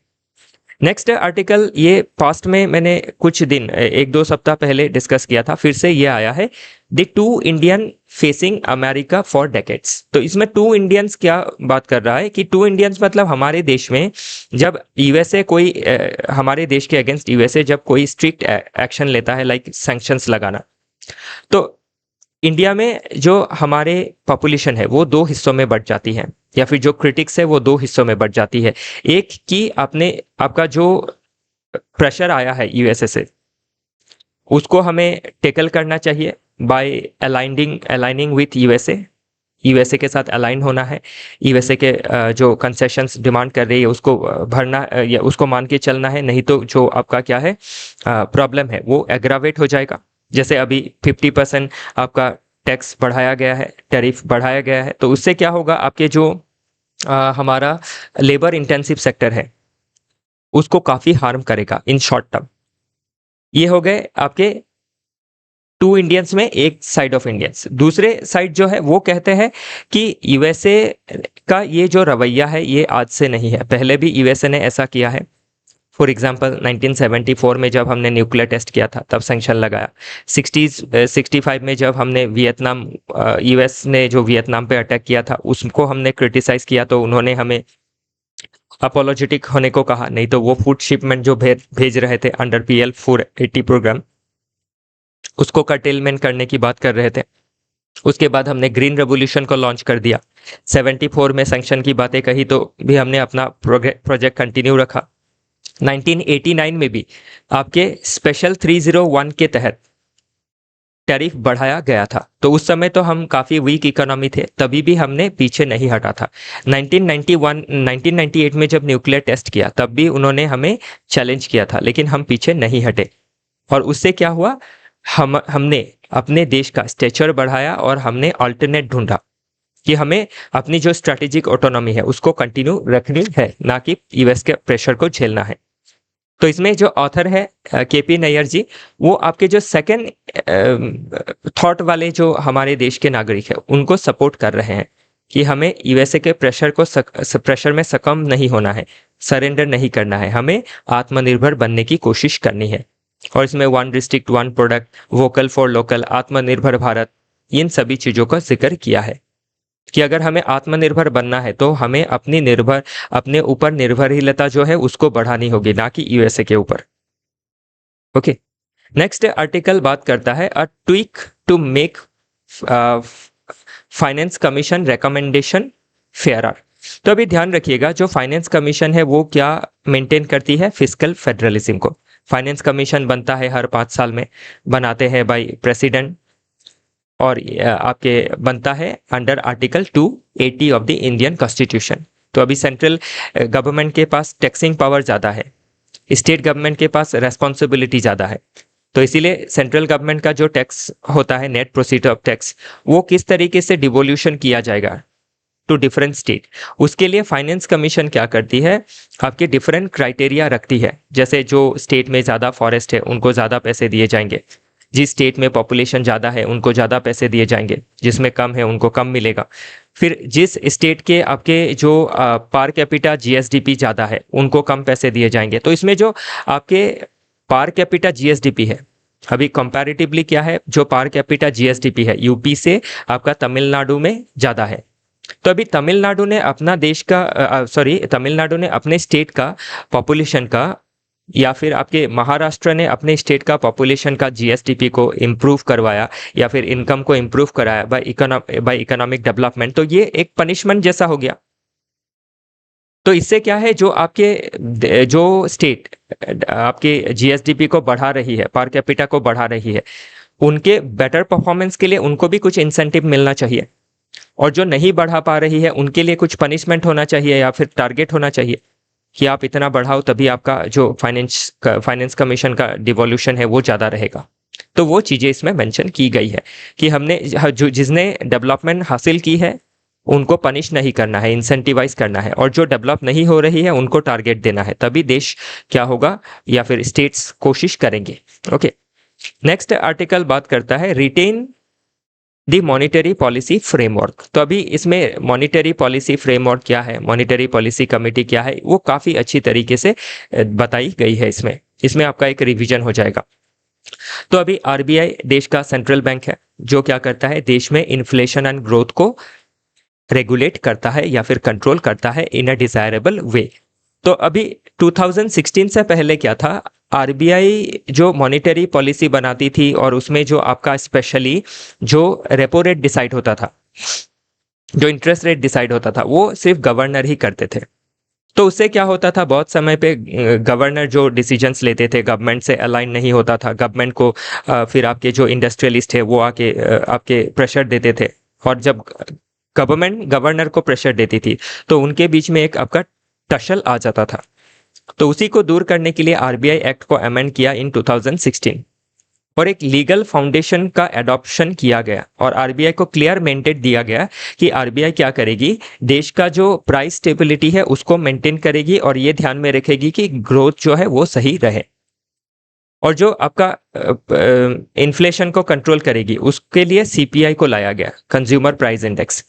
नेक्स्ट आर्टिकल, ये पास्ट में मैंने कुछ दिन, 1-2 सप्ताह पहले डिस्कस किया था, फिर से ये आया है, the two Indian facing America for decades. तो इसमें टू इंडियंस क्या बात कर रहा है कि टू इंडियंस मतलब हमारे देश में जब यूएसए कोई हमारे देश के अगेंस्ट यूएसए जब कोई स्ट्रिक्ट एक्शन लेता है, लाइक सैंक्शंस लगाना, तो इंडिया में जो हमारे पॉपुलेशन है वो दो हिस्सों में बढ़ जाती है, या फिर जो क्रिटिक्स है वो दो हिस्सों में बढ़ जाती है। एक कि आपका जो प्रेशर आया है यूएसए से, उसको हमें टेकल करना चाहिए by aligning with USA, USA के साथ अलाइन होना है, यूएसए के जो कंसेशंस डिमांड कर रही है उसको भरना या उसको मान के चलना है, नहीं तो जो आपका क्या है प्रॉब्लम है वो एग्रावेट हो जाएगा। जैसे अभी 50% आपका टैक्स बढ़ाया गया है, टैरिफ बढ़ाया गया है, तो उससे क्या होगा, आपके जो हमारा लेबर इंटेंसिव सेक्टर है उसको काफ़ी हार्म करेगा इन शॉर्ट टर्म। ये हो गए आपके टू इंडियंस में एक साइड ऑफ इंडियंस। दूसरे साइड जो है वो कहते हैं कि यूएसए का ये जो रवैया है ये आज से नहीं है, पहले भी यूएसए ने ऐसा किया है। फॉर एग्जाम्पल 1974 में जब हमने न्यूक्लियर टेस्ट किया था तब सैंक्शन लगाया। 65 में जब हमने वियतनाम, यूएस ने जो वियतनाम पे अटैक किया था उसको हमने क्रिटिसाइज किया, तो उन्होंने हमें अपोलोजेटिक होने को कहा, नहीं तो वो फूड शिपमेंट जो भेज रहे थे अंडर PL 480 प्रोग्राम, उसको कर्टेलमेंट करने की बात कर रहे थे। उसके बाद हमने ग्रीन रेवोल्यूशन को लॉन्च कर दिया। 74 में सैंक्शन की बातें कही तो भी हमने अपना प्रोजेक्ट कंटिन्यू रखा। 1989 में भी आपके स्पेशल 301 के तहत टैरिफ बढ़ाया गया था, तो उस समय तो हम काफ़ी वीक इकोनॉमी थे, तभी भी हमने पीछे नहीं हटा था। 1998 में जब न्यूक्लियर टेस्ट किया तब भी उन्होंने हमें चैलेंज किया था, लेकिन हम पीछे नहीं हटे। और उससे क्या हुआ, हमने अपने देश का स्टेचर बढ़ाया और हमने अल्टरनेट ढूंढा कि हमें अपनी जो स्ट्रैटेजिक ऑटोनॉमी है उसको कंटिन्यू रखनी है, ना कि यूएस के प्रेशर को झेलना है। तो इसमें जो ऑथर है KP नैयर जी, वो आपके जो सेकंड थॉट वाले जो हमारे देश के नागरिक है उनको सपोर्ट कर रहे हैं कि हमें यूएसए के प्रेशर में सकम नहीं होना है, सरेंडर नहीं करना है, हमें आत्मनिर्भर बनने की कोशिश करनी है। और इसमें 1 district 1 product, vocal for local, आत्मनिर्भर भारत, इन सभी चीज़ों का जिक्र किया है कि अगर हमें आत्मनिर्भर बनना है तो हमें अपने ऊपर निर्भरशीलता जो है उसको बढ़ानी होगी, ना कि यूएसए के ऊपर। ओके, नेक्स्ट आर्टिकल बात करता है a tweak to make finance commission recommendation fairer. तो अभी ध्यान रखिएगा, जो फाइनेंस कमीशन है वो क्या मेंटेन करती है, फिस्कल फेडरलिज्म को। फाइनेंस कमीशन बनता है हर 5 साल में, बनाते हैं बाय प्रेसिडेंट, और आपके बनता है under article 280 of the Indian constitution. तो अभी सेंट्रल गवर्नमेंट के पास टैक्सिंग पावर ज़्यादा है, स्टेट गवर्नमेंट के पास रेस्पॉन्सिबिलिटी ज़्यादा है, तो इसीलिए सेंट्रल गवर्नमेंट का जो टैक्स होता है, नेट प्रोसीड ऑफ टैक्स, वो किस तरीके से डिवोल्यूशन किया जाएगा टू डिफरेंट स्टेट, उसके लिए फाइनेंस कमीशन क्या करती है, आपके डिफरेंट क्राइटेरिया रखती है। जैसे जो स्टेट में ज़्यादा फॉरेस्ट है उनको ज़्यादा पैसे दिए जाएंगे, जिस स्टेट में पॉपुलेशन ज़्यादा है उनको ज़्यादा पैसे दिए जाएंगे, जिसमें कम है उनको कम मिलेगा। फिर जिस स्टेट के आपके जो पर कैपिटा GSDP ज़्यादा है उनको कम पैसे दिए जाएंगे। तो इसमें जो आपके पर कैपिटा GSDP है, अभी कंपैरेटिवली क्या है, जो पर कैपिटा GSDP है यूपी से आपका तमिलनाडु में ज़्यादा है। तो अभी तमिलनाडु ने अपने स्टेट का पॉपुलेशन का या फिर आपके महाराष्ट्र ने अपने स्टेट का पॉपुलेशन का जीएसडीपी को इम्प्रूव करवाया या फिर इनकम को इम्प्रूव कराया बाय इकोनॉमिक डेवलपमेंट, तो ये एक पनिशमेंट जैसा हो गया। तो इससे क्या है, जो स्टेट आपके जीएसडीपी को बढ़ा रही है, पर कैपिटा को बढ़ा रही है, उनके बेटर परफॉर्मेंस के लिए उनको भी कुछ इंसेंटिव मिलना चाहिए, और जो नहीं बढ़ा पा रही है उनके लिए कुछ पनिशमेंट होना चाहिए या फिर टारगेट होना चाहिए कि आप इतना बढ़ाओ तभी आपका जो फाइनेंस कमीशन का डिवोल्यूशन है वो ज़्यादा रहेगा। तो वो चीज़ें इसमें मेंशन की गई है कि हमने जो जिसने डेवलपमेंट हासिल की है उनको पनिश नहीं करना है, इंसेंटिवाइज करना है, और जो डेवलप नहीं हो रही है उनको टारगेट देना है, तभी देश क्या होगा या फिर स्टेट्स कोशिश करेंगे। ओके, नेक्स्ट आर्टिकल बात करता है रिटेन दी मॉनिटरी पॉलिसी फ्रेमवर्क। तो अभी इसमें मॉनिटरी पॉलिसी फ्रेमवर्क क्या है, मॉनिटरी पॉलिसी कमेटी क्या है, वो काफ़ी अच्छी तरीके से बताई गई है। इसमें आपका एक रिवीजन हो जाएगा। तो अभी आरबीआई देश का सेंट्रल बैंक है जो क्या करता है, देश में इन्फ्लेशन एंड ग्रोथ को रेगुलेट करता है या फिर कंट्रोल करता है इन अ डिजायरेबल वे। तो अभी 2016 से पहले क्या था, आरबीआई जो मॉनेटरी पॉलिसी बनाती थी और उसमें जो आपका स्पेशली जो रेपो रेट डिसाइड होता था, जो इंटरेस्ट रेट डिसाइड होता था, वो सिर्फ गवर्नर ही करते थे। तो उससे क्या होता था, बहुत समय पे गवर्नर जो डिसीजंस लेते थे गवर्नमेंट से अलाइन नहीं होता था। गवर्नमेंट को फिर आपके जो इंडस्ट्रियलिस्ट है वो आके आपके प्रेशर देते थे, और जब गवर्नमेंट गवर्नर को प्रेशर देती थी तो उनके बीच में एक आपका टसल आ जाता था। तो उसी को दूर करने के लिए आरबीआई एक्ट को अमेंड किया इन 2016 और एक लीगल फाउंडेशन का एडॉप्शन किया गया, और आरबीआई को क्लियर मैंडेट दिया गया कि आरबीआई क्या करेगी, देश का जो प्राइस स्टेबिलिटी है उसको मेंटेन करेगी और ये ध्यान में रखेगी कि ग्रोथ जो है वो सही रहे, और जो आपका इन्फ्लेशन को कंट्रोल करेगी उसके लिए सीपीआई को लाया गया, कंज्यूमर प्राइस इंडेक्स,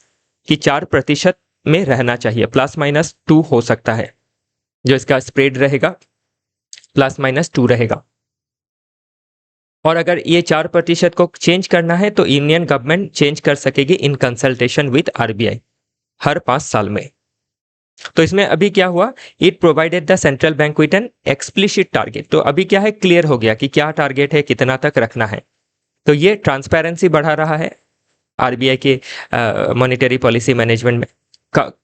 कि 4% में रहना चाहिए, ±2 हो सकता है, जो इसका स्प्रेड रहेगा ±2 रहेगा। और अगर ये 4% को चेंज करना है तो यूनियन गवर्नमेंट चेंज कर सकेगी इन कंसल्टेशन विद आरबीआई हर 5 साल में। तो इसमें अभी क्या हुआ, it provided the central bank with an explicit target. तो अभी क्या है, क्लियर हो गया कि क्या टारगेट है, कितना तक रखना है। तो ये ट्रांसपेरेंसी बढ़ा रहा है आरबीआई के मॉनेटरी पॉलिसी मैनेजमेंट में,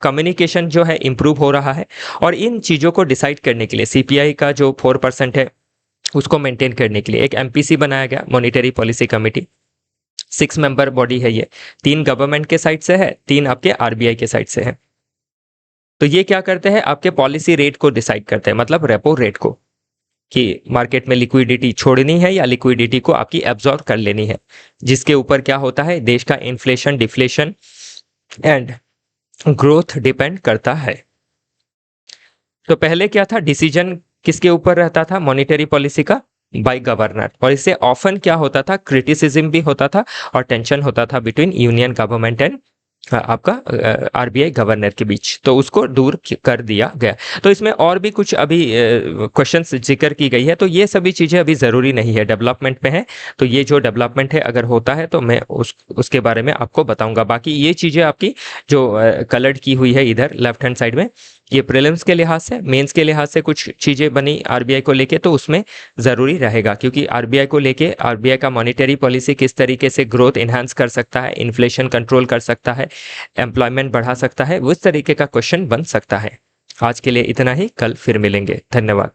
कम्युनिकेशन जो है इंप्रूव हो रहा है, और इन चीज़ों को डिसाइड करने के लिए सीपीआई का जो 4% है उसको मेंटेन करने के लिए एक एमपीसी बनाया गया, monetary policy committee. 6 member body है ये, 3 गवर्नमेंट के साइड से है, 3 आपके आरबीआई के साइड से है। तो ये क्या करते हैं, आपके पॉलिसी रेट को डिसाइड करते हैं, मतलब रेपो रेट को, कि मार्केट में लिक्विडिटी छोड़नी है या लिक्विडिटी को आपकी एब्जॉर्ब कर लेनी है, जिसके ऊपर क्या होता है, देश का inflation, deflation and growth depend करता है। तो पहले क्या था, डिसीजन किसके ऊपर रहता था, मॉनेटरी पॉलिसी का, बाय गवर्नर, और इससे ऑफन क्या होता था, क्रिटिसिज्म भी होता था और टेंशन होता था बिटवीन यूनियन गवर्नमेंट एंड आपका आरबीआई गवर्नर के बीच। तो उसको दूर कर दिया गया। तो इसमें और भी कुछ अभी क्वेश्चंस जिक्र की गई है, तो ये सभी चीज़ें अभी ज़रूरी नहीं है, डेवलपमेंट में है। तो ये जो डेवलपमेंट है अगर होता है तो मैं उसके बारे में आपको बताऊंगा। बाकी ये चीज़ें आपकी जो कलर्ड की हुई है इधर लेफ्ट हैंड साइड में, ये प्रीलिम्स के लिहाज से, मेंस के लिहाज से कुछ चीज़ें बनी आरबीआई को लेके, तो उसमें ज़रूरी रहेगा, क्योंकि आरबीआई को लेके आरबीआई का मॉनेटरी पॉलिसी किस तरीके से ग्रोथ इन्हांस कर सकता है, इन्फ्लेशन कंट्रोल कर सकता है, एम्प्लॉयमेंट बढ़ा सकता है, उस तरीके का क्वेश्चन बन सकता है। आज के लिए इतना ही, कल फिर मिलेंगे। धन्यवाद।